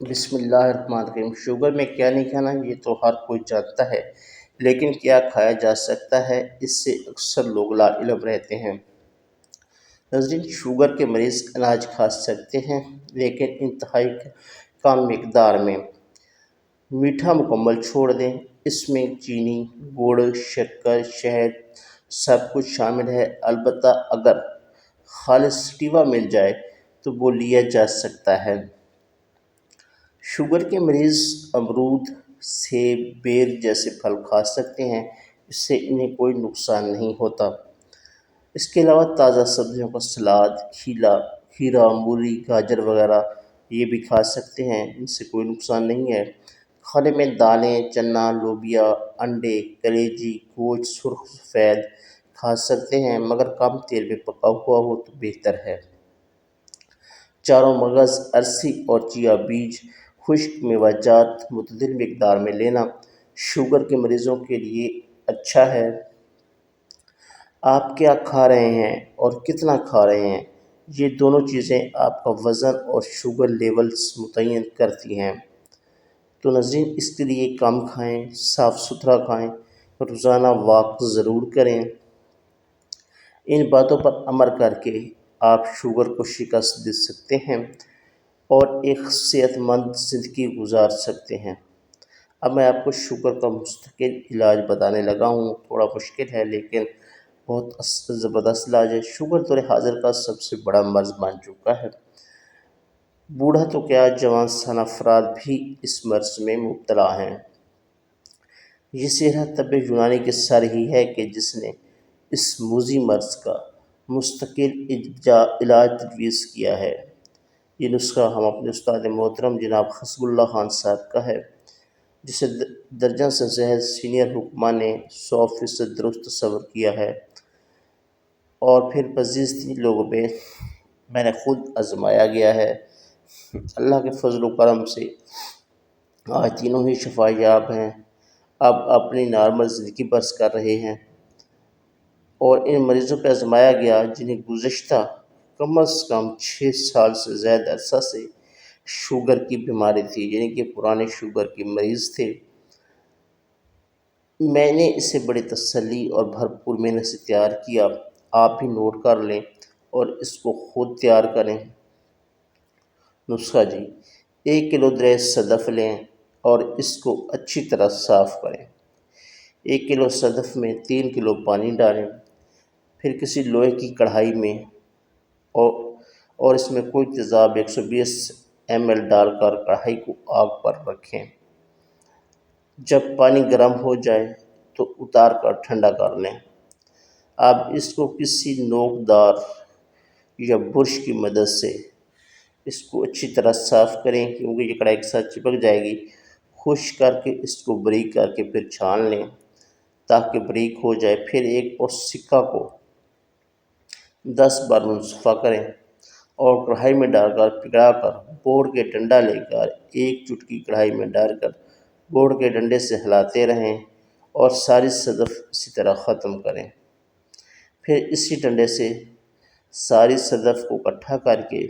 بسم اللہ الرحمن الرحیم۔ شوگر میں کیا نہیں کھانا یہ تو ہر کوئی جانتا ہے، لیکن کیا کھایا جا سکتا ہے اس سے اکثر لوگ لا علم رہتے ہیں۔ ناظرین، شوگر کے مریض اناج کھا سکتے ہیں، لیکن انتہائی کم مقدار میں۔ میٹھا مکمل چھوڑ دیں، اس میں چینی، گڑ، شکر، شہد سب کچھ شامل ہے۔ البتہ اگر خالص سٹیوا مل جائے تو وہ لیا جا سکتا ہے۔ شوگر کے مریض امرود، سیب، بیر جیسے پھل کھا سکتے ہیں، اس سے انہیں کوئی نقصان نہیں ہوتا۔ اس کے علاوہ تازہ سبزیوں کا سلاد، کھیرا، مولی، گاجر وغیرہ یہ بھی کھا سکتے ہیں، ان سے کوئی نقصان نہیں ہے۔ کھانے میں دالیں، چنا، لوبیا، انڈے، کلیجی، گوشت سرخ سفید کھا سکتے ہیں، مگر کم تیل میں پکا ہوا ہو تو بہتر ہے۔ چاروں مغز، ارسی اور چیا بیج خشک میوہ جات معتدل مقدار میں لینا شوگر کے مریضوں کے لیے اچھا ہے۔ آپ کیا کھا رہے ہیں اور کتنا کھا رہے ہیں، یہ دونوں چیزیں آپ کا وزن اور شوگر لیولز متعین کرتی ہیں۔ تو ناظرین، اس کے لیے کم کھائیں، صاف ستھرا کھائیں، روزانہ واک ضرور کریں۔ ان باتوں پر عمل کر کے آپ شوگر کو شکست دے سکتے ہیں اور ایک صحت مند زندگی گزار سکتے ہیں۔ اب میں آپ کو شوگر کا مستقل علاج بتانے لگا ہوں۔ تھوڑا مشکل ہے لیکن بہت زبردست علاج ہے۔ شوگر دور حاضر کا سب سے بڑا مرض بن چکا ہے۔ بوڑھا تو کیا، جوان سن افراد بھی اس مرض میں مبتلا ہیں۔ یہ سہرا طب یونانی کے سر ہی ہے کہ جس نے اس موذی مرض کا مستقل علاج تجویز کیا ہے۔ یہ نسخہ ہم اپنے استاد محترم جناب حسب اللہ خان صاحب کا ہے، جسے درجن سے زائد سینئر حکماء نے 100% درست تصور کیا ہے، اور پھر مزید 3 لوگوں پہ میں نے خود آزمایا گیا ہے۔ اللہ کے فضل و کرم سے آج تینوں ہی شفا یاب ہیں، اب اپنی نارمل زندگی بسر کر رہے ہیں۔ اور ان مریضوں پہ آزمایا گیا جنہیں گزشتہ کم از کم 6 سال سے زیادہ عرصہ سے شوگر کی بیماری تھی، یعنی کہ پرانے شوگر کے مریض تھے۔ میں نے اسے بڑی تسلی اور بھرپور محنت سے تیار کیا، آپ بھی نوٹ کر لیں اور اس کو خود تیار کریں۔ نسخہ جی: 1 کلو درے صدف لیں اور اس کو اچھی طرح صاف کریں۔ 1 کلو صدف میں 3 کلو پانی ڈالیں، پھر کسی لوہے کی کڑھائی میں اور اس میں کوئی تیزاب 120 ml ڈال کر کڑھائی کو آگ پر رکھیں۔ جب پانی گرم ہو جائے تو اتار کر ٹھنڈا کر لیں۔ اب اس کو کسی نوک دار یا برش کی مدد سے اس کو اچھی طرح صاف کریں، کیونکہ یہ کڑھائی کے ساتھ چپک جائے گی۔ خشک کر کے اس کو باریک کر کے پھر چھان لیں تاکہ باریک ہو جائے۔ پھر ایک اور سکہ کو 10 بار منصفہ کریں اور کڑھائی میں ڈال کر پگھلا کر بور کے ڈنڈا لے کر ایک چٹکی کڑھائی میں ڈال کر بور کے ڈنڈے سے ہلاتے رہیں اور ساری صدف اسی طرح ختم کریں۔ پھر اسی ڈنڈے سے ساری صدف کو اکٹھا کر کے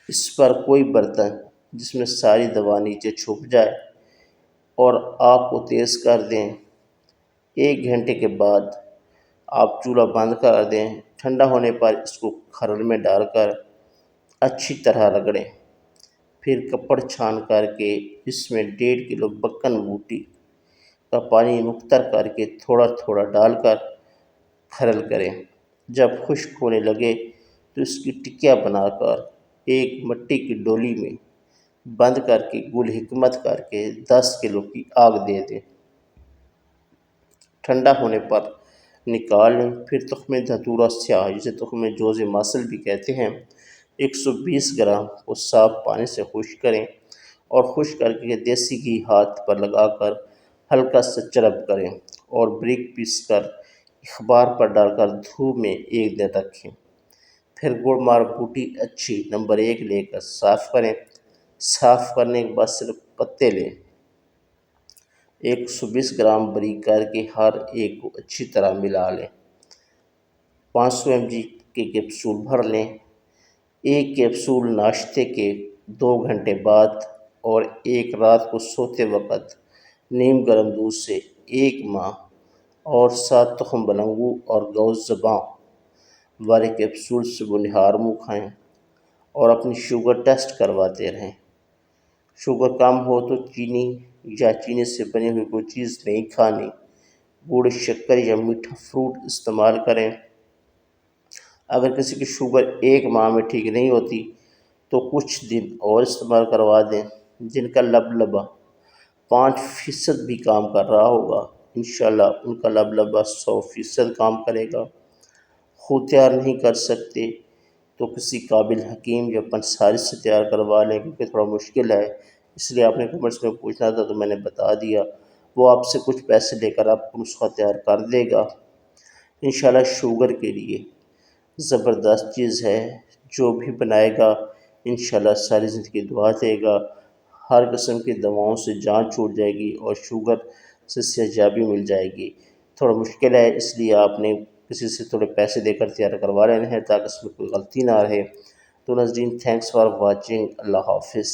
اس پر کوئی برتن جس میں ساری دوا نیچے چھپ جائے اور آگ کو تیز کر دیں۔ 1 گھنٹے کے بعد آپ چولہا بند کر دیں۔ ٹھنڈا ہونے پر اس کو کھرل میں ڈال کر اچھی طرح رگڑیں۔ پھر کپڑ چھان کر کے اس میں 1.5 کلو بکن بوٹی کا پانی مقطر کر کے تھوڑا تھوڑا ڈال کر کھرل کریں۔ جب خشک ہونے لگے تو اس کی ٹکیاں بنا کر ایک مٹی کی ڈولی میں بند کر کے گل حکمت کر کے 10 کلو کی آگ دے دیں۔ ٹھنڈا ہونے پر نکال لیں۔ پھر تخم دھتورا سیاہ، جسے تخم جوز ماصل بھی کہتے ہیں، 120 گرام کو صاف پانی سے خشک کریں اور خشک کر کے دیسی گھی ہاتھ پر لگا کر ہلکا سا چرب کریں اور باریک پیس کر اخبار پر ڈال کر دھوپ میں 1 دن رکھیں۔ پھر گڑ مار بوٹی اچھی نمبر 1 لے کر صاف کریں۔ صاف کرنے کے بعد صرف پتے لیں۔ 120 گرام باریک کر کے ہر ایک کو اچھی طرح ملا لیں۔ 500 mg کے کیپسول بھر لیں۔ 1 کیپسول ناشتے کے 2 گھنٹے بعد اور ایک رات کو سوتے وقت نیم گرم دودھ سے 1 ماہ اور 7 تخم بلنگو اور گوز زباں والے کیپسول سے نہار منہ کھائیں اور اپنی شوگر ٹیسٹ کرواتے رہیں۔ شوگر کم ہو تو چینی یا چینی سے بنی ہوئی کوئی چیز نہیں کھانی، گڑ، شکر یا میٹھا فروٹ استعمال کریں۔ اگر کسی کی شوگر 1 ماہ میں ٹھیک نہیں ہوتی تو کچھ دن اور استعمال کروا دیں۔ جن کا لبلبہ 5% بھی کام کر رہا ہوگا، انشاءاللہ ان کا لبلبہ 100% کام کرے گا۔ خود تیار نہیں کر سکتے تو کسی قابل حکیم یا پنساری سے تیار کروا لیں، کیونکہ تھوڑا مشکل ہے، اس لیے آپ نے کمنٹس میں پوچھنا تھا تو میں نے بتا دیا۔ وہ آپ سے کچھ پیسے لے کر آپ کو نسخہ تیار کر دے گا۔ انشاءاللہ شوگر کے لیے زبردست چیز ہے، جو بھی بنائے گا انشاءاللہ ساری زندگی دعا دے گا۔ ہر قسم کی دواؤں سے جان چھوٹ جائے گی اور شوگر سے صحتیابی مل جائے گی۔ تھوڑا مشکل ہے، اس لیے آپ نے کسی سے تھوڑے پیسے دے کر تیار کروا لینے ہیں تاکہ اس میں کوئی غلطی نہ رہے۔ تو ناظرین، تھینکس فار واچنگ، اللہ حافظ۔